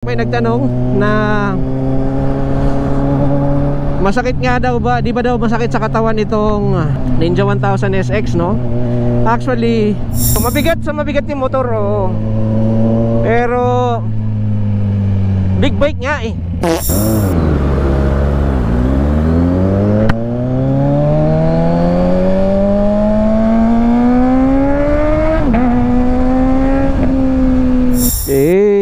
May nagtanong na masakit nga daw ba, di ba daw masakit sa katawan itong Ninja 1000 SX, no? Actually, mabigat yung motor, oh. Pero big bike nga eh. Hey.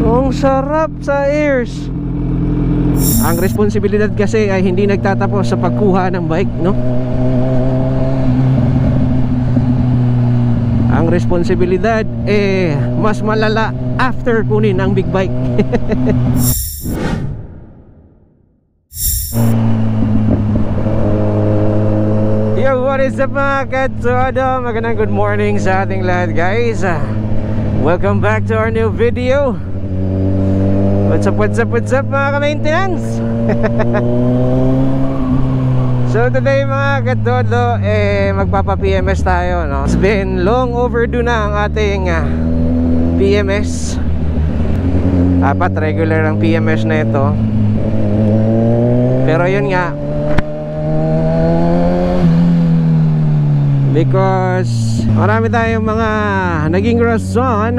Ang sarap sa ears. Ang responsibilidad kasi ay hindi nagtatapos sa pagkuha ng bike, no? Ang responsibilidad mas malala after kunin ang big bike. Yo, what is up mga katodo? Magandang good morning sa ating lahat, guys. Welcome back to our new video. What's up mga ka-maintenance? So today mga katodo, magpapa-PMS tayo, no? It's been long overdue na ang ating PMS. Apat regular ang PMS na ito. Pero yun nga, because marami tayong mga naging rason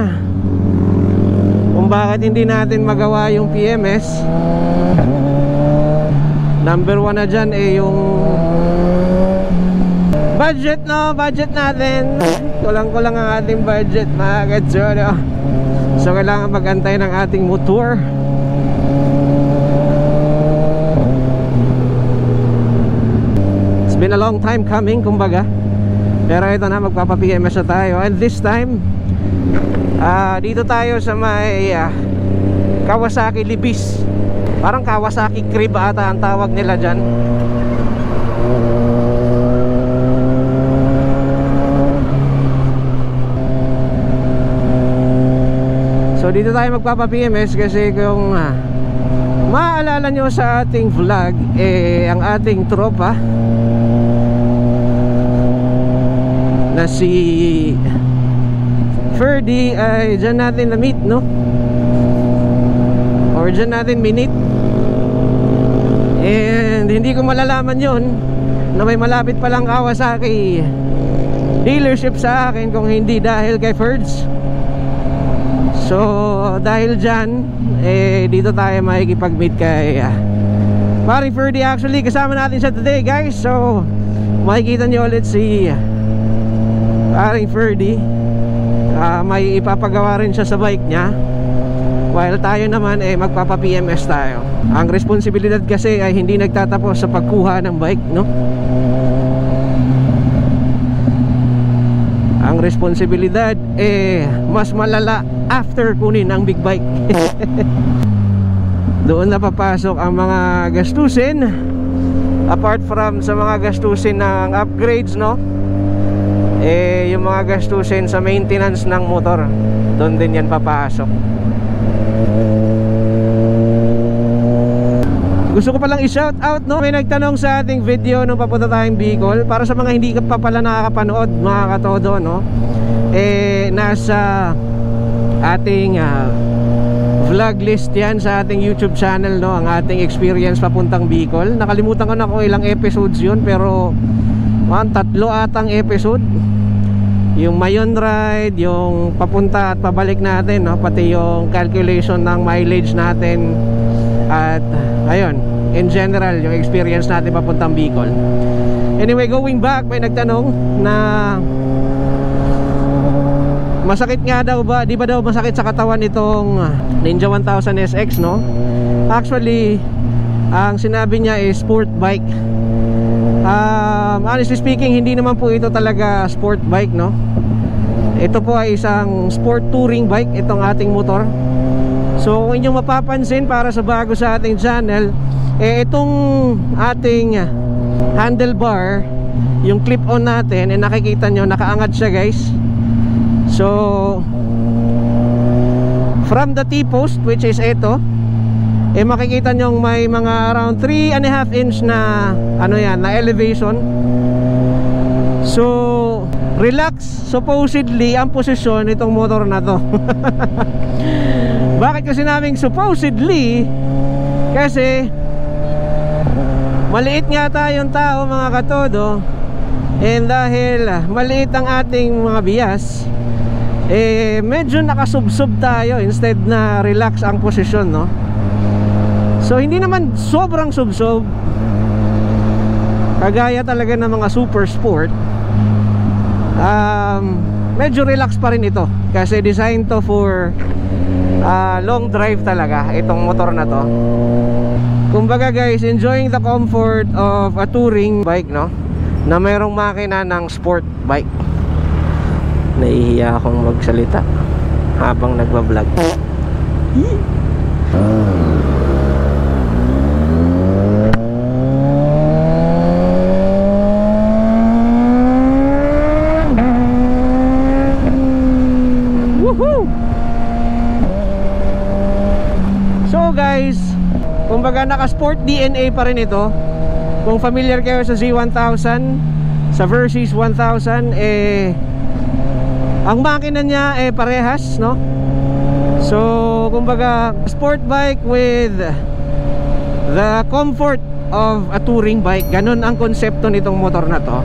kung bakit hindi natin magawa yung PMS. Number one na dyan yung budget, no? Budget natin, kulang-kulang ang ating budget mga katsono. So kailangan mag-antay ng ating motor. It's been a long time coming, kumbaga. Pero ito na, magpapa-PMS na tayo. And this time dito tayo sa may Kawasaki Libis. Parang Kawasaki Crib ata ang tawag nila dyan. So dito tayo magpapa-PMS kasi kung maalala nyo sa ating vlog, ang ating tropa na si Ferdy ay dyan natin na-meet, no? Or dyan natin minit. And hindi ko malalaman yun na may malapit palang Kawasaki dealership sa akin kung hindi dahil kay Ferds. So dahil dyan, dito tayo makikipag-meet kay paring Ferdy. Actually kasama natin siya today, guys. So makikita nyo ulit si paring Ferdy. May ipapagawa rin siya sa bike niya, while tayo naman magpapa-PMS tayo. Ang responsibilidad kasi ay hindi nagtatapos sa pagkuha ng bike, no? Ang responsibilidad mas malala after kunin ang big bike. Doon na papasok ang mga gastusin, apart from sa mga gastusin ng upgrades, no? Yung mga gastusin sa maintenance ng motor, doon din yan papasok. Gusto ko palang i-shout out, no? May nagtanong sa ating video nung papunta tayong Bicol. Para sa mga hindi pa pala nakakapanood, mga katodo, no? Nasa ating vlog list yan sa ating YouTube channel, no? Ang ating experience papuntang Bicol. Nakalimutan ko na kung ilang episodes yun, pero 3 atang episode. Yung Mayon ride, yung papunta at pabalik natin, no? Pati yung calculation ng mileage natin. At ayun, in general, yung experience natin papuntang Bicol. Anyway, going back, may nagtanong na masakit nga daw ba, di ba daw masakit sa katawan itong Ninja 1000 SX, no? Actually, ang sinabi niya is sport bike. Honestly speaking, hindi naman po ito talaga sport bike, no? Ito po ay isang sport touring bike, itong ating motor. So kung inyong mapapansin, para sa bago sa ating channel, itong ating handlebar, yung clip-on natin, nakikita nyo, nakaangat siya, guys. So from the T-post, which is ito, makikita nyo may mga around 3.5 inch na ano yan, na elevation. So relax supposedly ang posisyon nitong motor na to. Bakit kasi naming supposedly? Kasi maliit nga tayong tao mga katodo, and dahil maliit ang ating mga bias, medyo nakasubsob tayo instead na relax ang posisyon, no? So hindi naman sobrang subsob kagaya talaga ng mga super sport. Medyo relax pa rin ito kasi design to for long drive talaga itong motor na to. Kumbaga guys, enjoying the comfort of a touring bike, no, na mayroong makina ng sport bike. Nahihiya akong magsalita habang nagbablog. Woohoo! So guys, kumbaga naka-sport DNA pa rin ito. Kung familiar kayo sa Z1000, sa Versys 1000, ang makina niya parehas, no? So kumbaga sport bike with the comfort of a touring bike. Ganon ang konsepto nitong motor na to.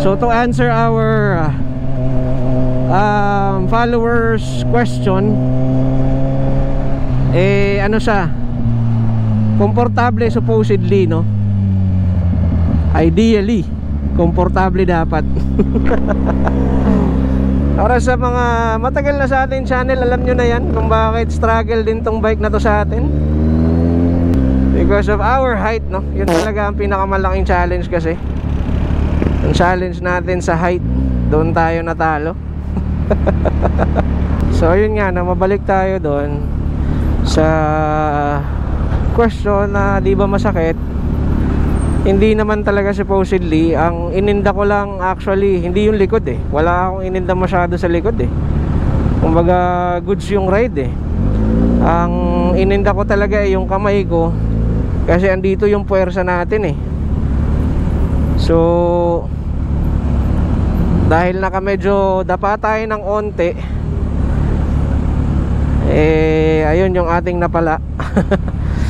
So to answer our followers question, ano siya, komportable supposedly, no? Ideally komportable dapat. Para sa mga matagal na sa ating channel, alam nyo na yan kung bakit struggle din tong bike na to sa atin. Because of our height, no? Yun talaga ang pinakamalaking challenge kasi. Ang challenge natin sa height, doon tayo natalo. So yun nga, na mabalik tayo doon sa question na di ba masakit. Hindi naman talaga supposedly. Ang ininda ko lang actually hindi yung likod wala akong ininda masyado sa likod kumbaga goods yung ride Ang ininda ko talaga yung kamay ko, kasi andito yung puwersa natin So dahil naka medyo dapa tayo ng onte, ayun yung ating napala.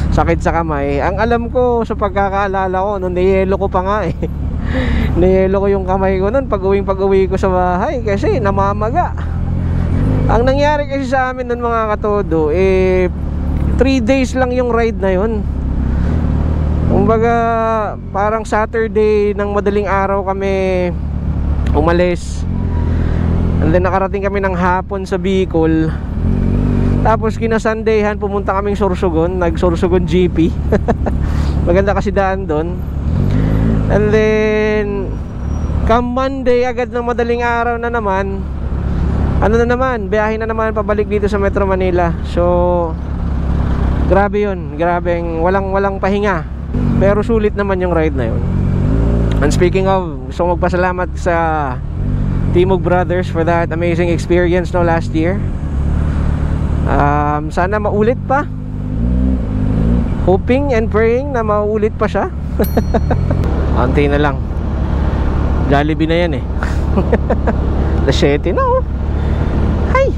Sakit sa kamay. Ang alam ko sa pagkakaalala ko noon, niyelo ko pa nga niyelo ko yung kamay ko noon pag uwi ko sa bahay kasi namamaga. Ang nangyari kasi sa amin noon mga katodo, 3 days lang yung ride na yun. Kumbaga parang Saturday ng madaling araw kami umalis, and then nakarating kami ng hapon sa Bicol. Tapos kina-Sundayhan pumunta kaming Sorsogon, nag-Sorsogon GP. Maganda kasi daan doon. And then come Monday agad ng madaling araw na naman, ano na naman, biyahe na naman pabalik dito sa Metro Manila. So grabe yun, grabeng walang pahinga. Pero sulit naman yung ride na yun. And speaking of, gusto ko magpasalamat sa Timog Brothers for that amazing experience no last year. Sana maulit pa. Hoping and praying na maulit pa siya. Antay na lang. Jollibee na yan Alas 7 na Hay.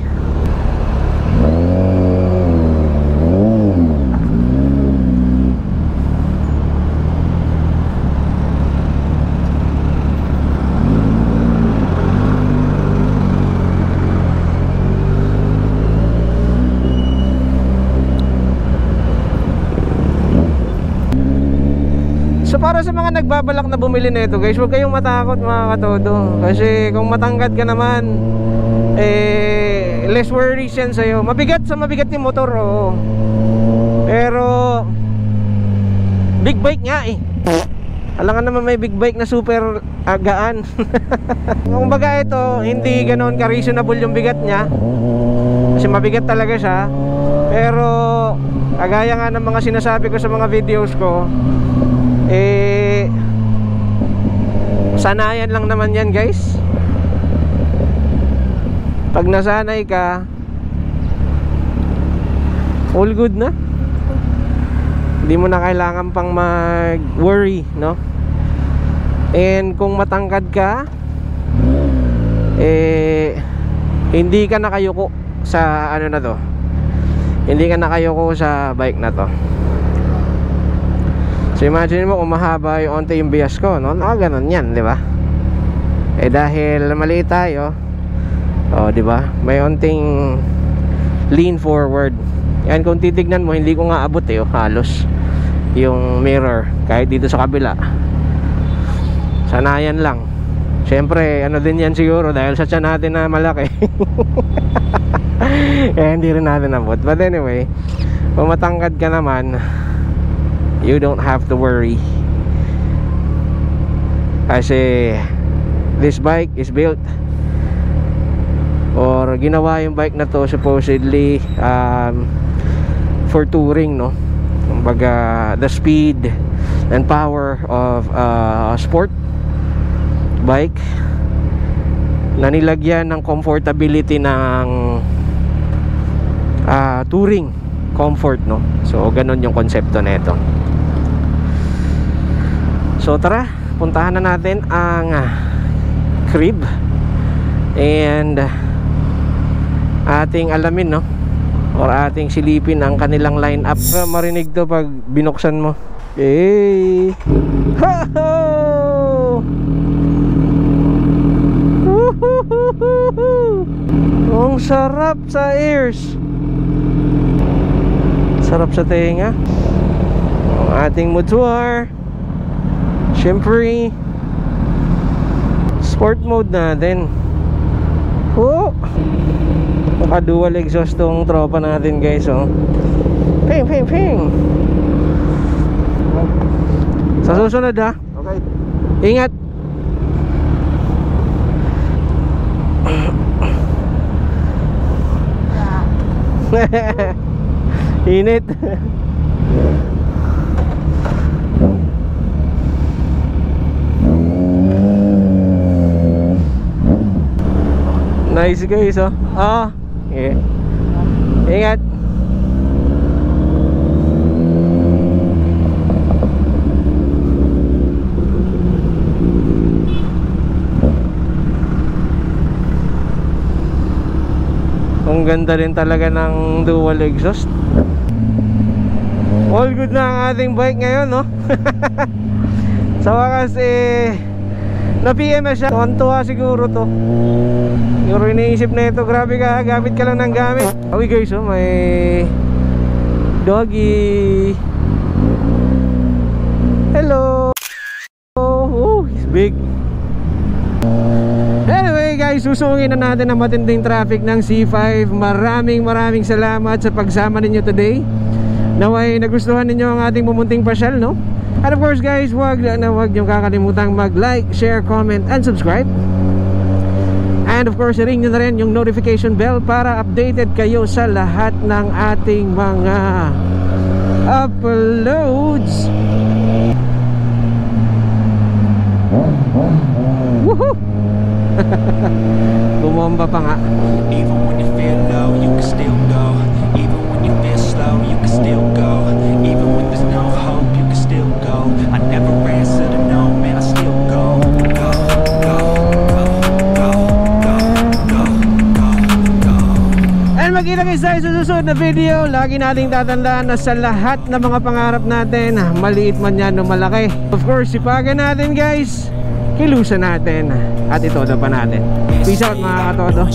So para sa mga nagbabalak na bumili nito guys, huwag kayong matakot mga katodo. Kasi kung matangkad ka naman, less worries yan sa'yo. Mabigat yung motor, pero big bike nga alam ka naman may big bike na super gaan. Kung baga ito, hindi ganoon ka-reasonable yung bigat niya, kasi mabigat talaga siya. Pero kagaya nga ng mga sinasabi ko sa mga videos ko, sanayan lang naman yan guys. Pag nasanay ka, all good na. Hindi mo na kailangan pang mag-worry, no? And kung matangkad ka, hindi ka nakayuko sa ano na to, hindi ka nakayuko sa bike na to. So imagine mo kung mahaba yung onte yung bias ko, no? Ganun yan, di ba? Dahil maliit tayo, di ba? May onting lean forward. Yan, kung titignan mo, hindi ko nga abot halos yung mirror kahit dito sa kabila. Sanayan lang. Siyempre, ano din yan siguro dahil sa tiyan natin na malaki. Hindi rin natin abot. But anyway, kung matangkad ka naman, you don't have to worry. Kasi this bike is built, or ginawa yung bike na to supposedly for touring, no? Kumbaga, the speed and power of sport bike na nilagyan ng comfortability ng touring comfort, no? So ganun yung konsepto nito. So tara, puntahan na natin ang crib and ating alamin, no? Or ating silipin ang kanilang lineup. Marinig to pag binuksan mo. Hey! Ho-ho! Ang sarap sa ears, sarap sa tenga. Ang ating motor, syempre sport mode natin. Naka dual exhaust tong tropa natin, guys. Ping ping ping. Sa susunod, ha? Okay. Ingat. Init. Nice, guys. Yeah. Ingat. Ang ganda rin talaga ng dual exhaust. All good na ang ating bike ngayon, no? Sa wakas, na PMS siya. Tuwan-tuwa siguro to. Siguro iniisip na ito, grabe ka, gamit ka lang ng gamit. Okay, guys, may doggy. Hello. He's big. Anyway, guys, susungin na natin ang matinding traffic ng C5. Maraming salamat sa pagsama ninyo today. Naway nagustuhan ninyo ang ating pumunting pasyal, no? And of course, guys, wag niyong kakalimutang mag-like, share, comment, and subscribe. And of course, ring nyo na rin yung notification bell para updated kayo sa lahat ng ating mga uploads. Woohoo! Bumomba pa nga. Even when you feel low, you can still go. Even when you feel slow, you can still go. Even when there's no hope, you can still go. I never answer to no, man, I still go. Go, go, go, go, go, go, go, go. And magkita kayo sa susunod na video. Lagi nating tatandaan na sa lahat ng mga pangarap natin, maliit man yan o malaki, of course, sipagan natin, guys. Kilusan natin at itodo pa natin. Peace out, mga katodo.